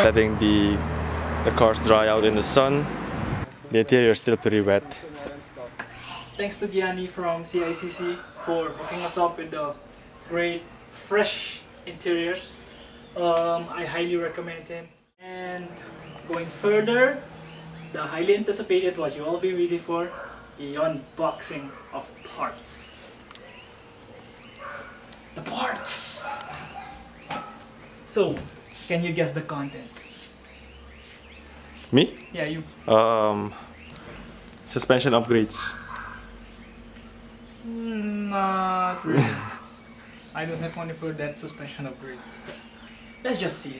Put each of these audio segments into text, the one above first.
Letting the cars dry out in the sun. The interior is still pretty wet. Thanks to Gianni from CICC for hooking us up with the great, fresh interiors. I highly recommend him. And going further, the highly anticipated, what you all be waiting for, the unboxing of parts. The parts! So, can you guess the content? Me? Yeah, you. Suspension upgrades. Not really. I don't have money for that suspension upgrades. Let's just see.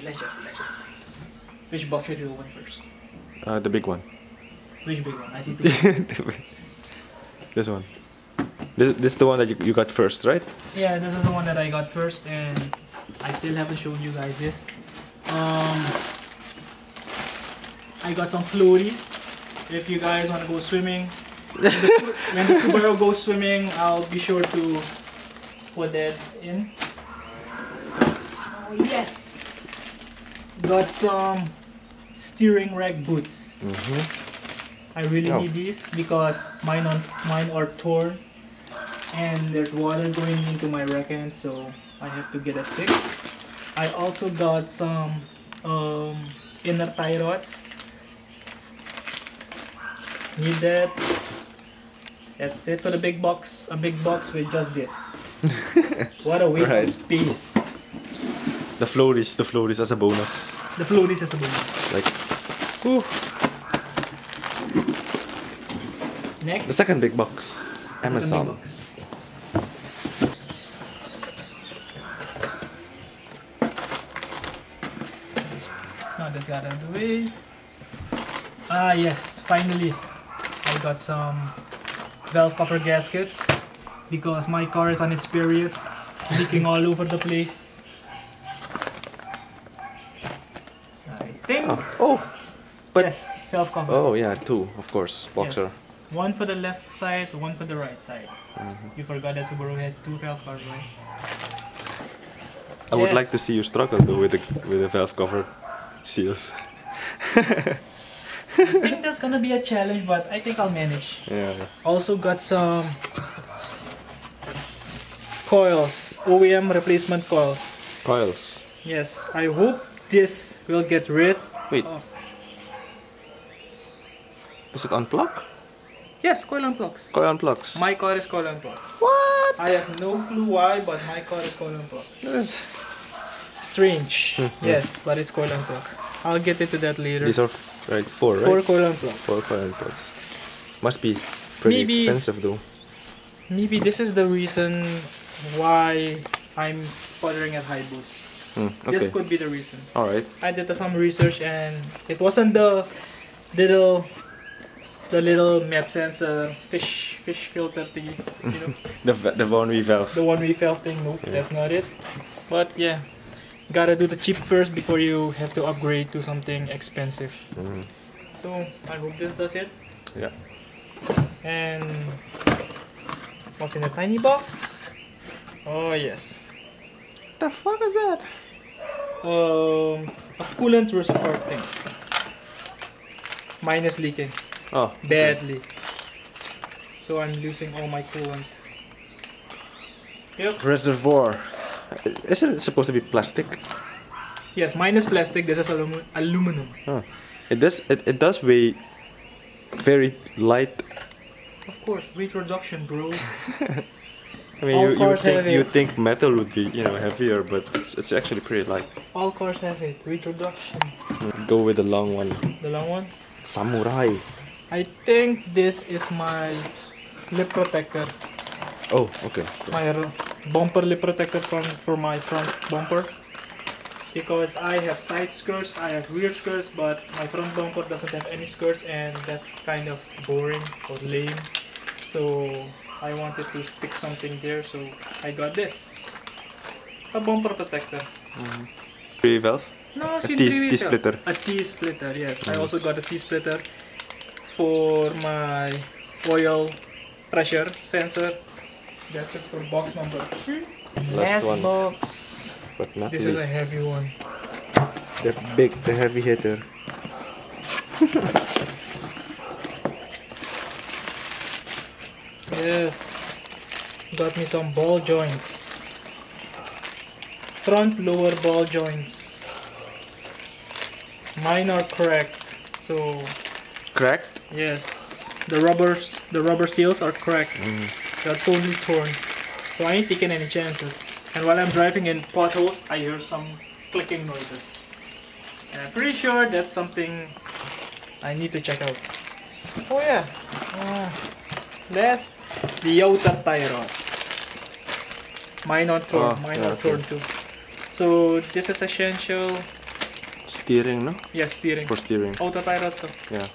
Which box should you open first? The big one. Which big one? I see two. This one. This is the one that you got first, right? Yeah, this is the one that I got first, and I still haven't shown you guys this. I got some floaties. If you guys want to go swimming, when the Subaru goes swimming, I'll be sure to put that in. Oh yes! Got some steering rack boots. I really need these because mine are torn and there's water going into my rack end, so I have to get it fixed. I also got some inner tie rods. Need that. That's it for the big box. A big box with just this. What a waste of space. The floaties as a bonus. The floaties as a bonus. Like, whew. Next. The second big box. Amazon. Big box. Now that's got out of the way. Ah yes, finally. I got some valve cover gaskets because my car is on its period, leaking all over the place. I think. But yes, valve cover. oh yeah, two of course. Boxer. Yes. One for the left side, one for the right side. You forgot that Subaru had two valve covers, right? I would like to see you struggle though with the valve cover seals. I think that's gonna be a challenge, but I think I'll manage. Yeah. Also got some coils, OEM replacement coils. Coils. Yes, I hope this will get rid. Wait. Of... Is it unplugged? Yes, coil unplugs. Coil unplugs. My car is coil unplugged. What? I have no clue why, but my car is coil unplugged. Yes. Strange. Yes, but it's coil unplugged. I'll get into that later. These are four, right? 4 coil unplugs. 4 coil unplugs. Must be pretty expensive though. Maybe this is the reason why I'm sputtering at high boost. Okay. This could be the reason. Alright. I did some research and it wasn't the little MapSense fish filter thingy, you know. the one we valve. The one we valve thing. Nope, that's not it. But yeah, gotta do the cheap first before you have to upgrade to something expensive. So I hope this does it. Yeah. And what's in a tiny box? Oh yes. The fuck is that? A coolant reservoir thing. Mine is leaking. Oh, badly. So I'm losing all my coolant. Yep. Reservoir. Isn't it supposed to be plastic? Yes, mine is plastic. This is aluminum. Oh. It does weigh very light. Of course, weight reduction, bro. I mean, you think metal would be, you know, heavier, but it's actually pretty light. All cars have it. Weight reduction. Go with the long one. The long one? Samurai. I think this is my lip protector. Oh, okay. My bumper lip protector for my front bumper. Because I have side skirts, I have rear skirts, but my front bumper doesn't have any skirts, and that's kind of boring or lame. So I wanted to stick something there, so I got this. A bumper protector. Valve? No, a T-splitter. A T-splitter, yes. I also got a T-splitter for my oil pressure sensor. That's it for box number 3. Last one. Box. but not This least. is a heavy one. The heavy hitter. Yes, got me some ball joints. Front lower ball joints. Mine are cracked, so Cracked? yes, the rubber seals are cracked. They're totally torn. So I ain't taking any chances. And while I'm driving in potholes, I hear some clicking noises. And I'm pretty sure that's something I need to check out. Oh yeah. Last, the outer tie rods. Mine are torn. Mine are torn too. So this is essential. Steering, no? Yes, steering. For steering. Outer tie rods. Yeah.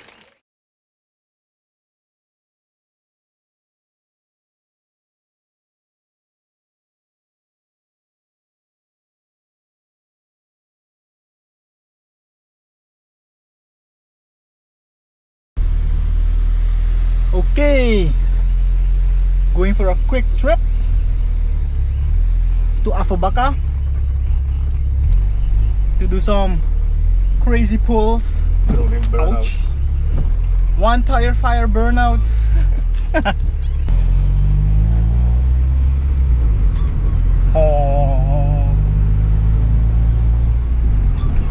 Okay, going for a quick trip to Afobaka to do some crazy pulls. Rolling burnouts. One tire fire burnouts. Oh.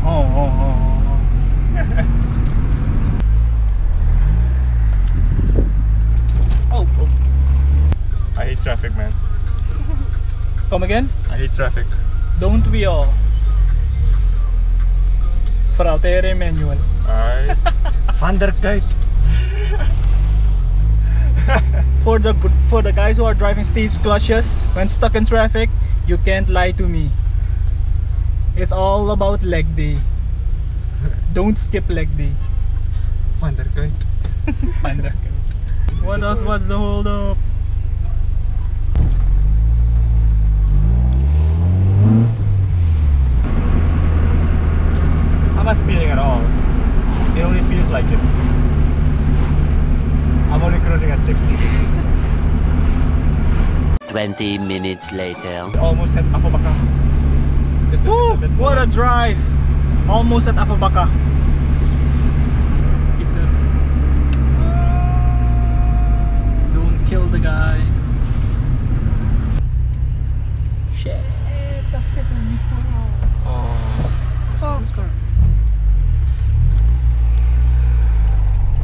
Oh. Oh. I hate traffic, man. Come again? I hate traffic. Don't we all? Fratere manual. I Vanderkite. For the guys who are driving stage clutches when stuck in traffic, you can't lie to me. It's all about leg day. Don't skip leg day. Vanderkite. Vanderkite. What else? What's the hold up? I'm not speeding at all. It only feels like it. I'm only cruising at 60. 20 minutes later. Almost at Afobaka. Just a Woo! little bit What more. a drive! Almost at Afobaka. It's a... Don't kill the guy. Shit, the fit is before. Oh. Fuck.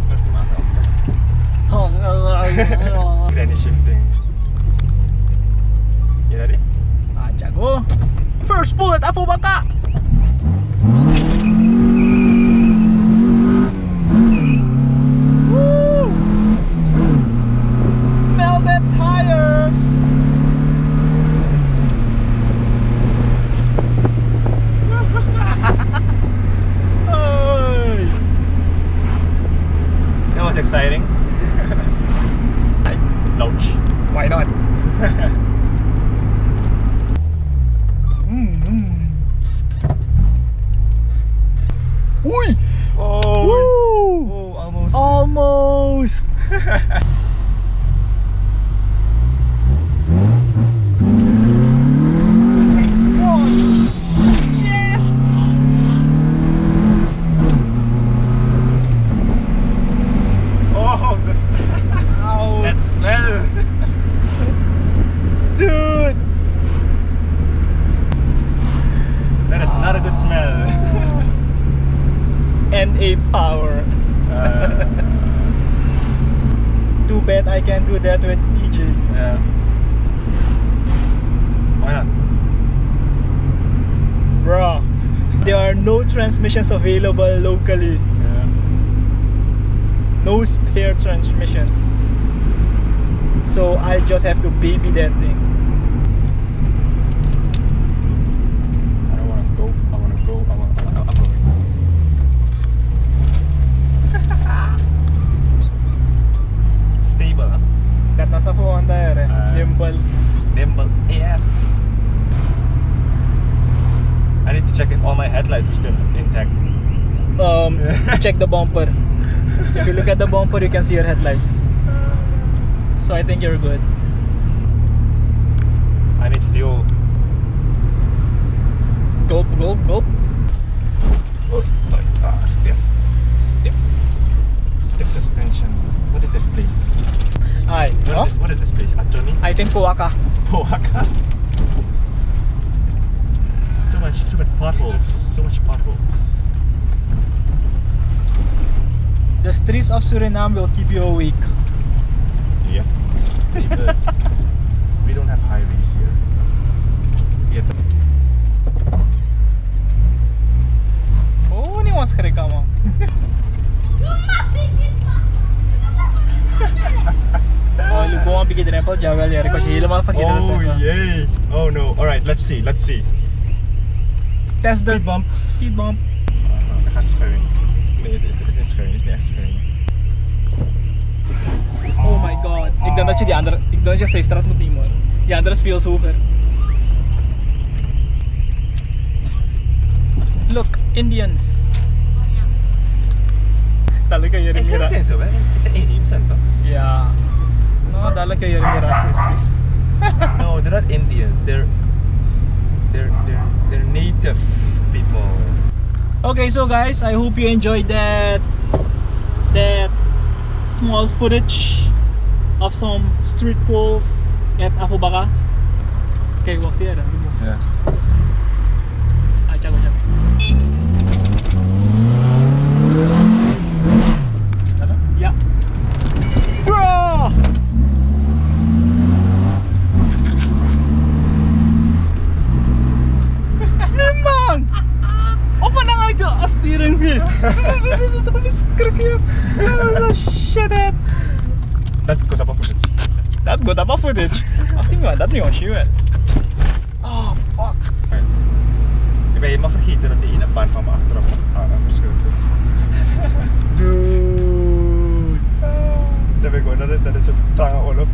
Where's the matter? Granny shifting. You ready? Ah, Jago. First pull at Afobaka. Woo! Smell the tires. Hey. That was exciting. Launch. Why not? Uy! Oh, Woo! oh, almost. Almost! Shit! Oh, Ow. that smell. Dude! That is not a good smell. NA power. Too bad I can't do that with EJ. Yeah. Why not? Bruh, there are no transmissions available locally. Yeah. No spare transmissions. So I just have to baby that thing. I don't want to go. I want to go. I'm going. Stable, huh? That nasa phone tayo Gimbal. Nimble AF. I need to check if all my headlights are still intact. Check the bumper. If you look at the bumper, you can see your headlights. So I think you're good. I need fuel. Afobaka. So much potholes. So much potholes. The streets of Suriname will keep you awake. Yes. We don't have highways here. Oh, ini was kerja kamu. Oh, lubungan bigyan din po javel yari kasi helemaal verkeerd is. Oh yay! Oh no! All right, let's see. Test the Speed bump. Naka-screen. It's screen. It's the screen. Oh my god. Ik denk dat je die andere, ik denk dat je zij straat moet nemen hoor. Die andere is veel hoger. Look, Indians. Dadelijk kan je Ik meer. vind zo, hè? Is het inheemse toch? Ja. No, dadelijk kan je meer racistisch. No, they're not Indians. They're native people. Okay, so guys, I hope you enjoyed that small footage of some street pools at Afobaka. Okay, wacht hier. Yeah. Ah, tjako. Ja. Bro! Memang! Apa nang aja astiring fi? Tapi skrik ya. Shit it. Dat got up footage. Dat got apa footage? Ach, die man, dat niet was je. Oh fuck. Ik ben helemaal vergeten dat de ene baan van me achteraf verschillend is. Dude. Dat ben ik gewoon, dat is een trange oorlog.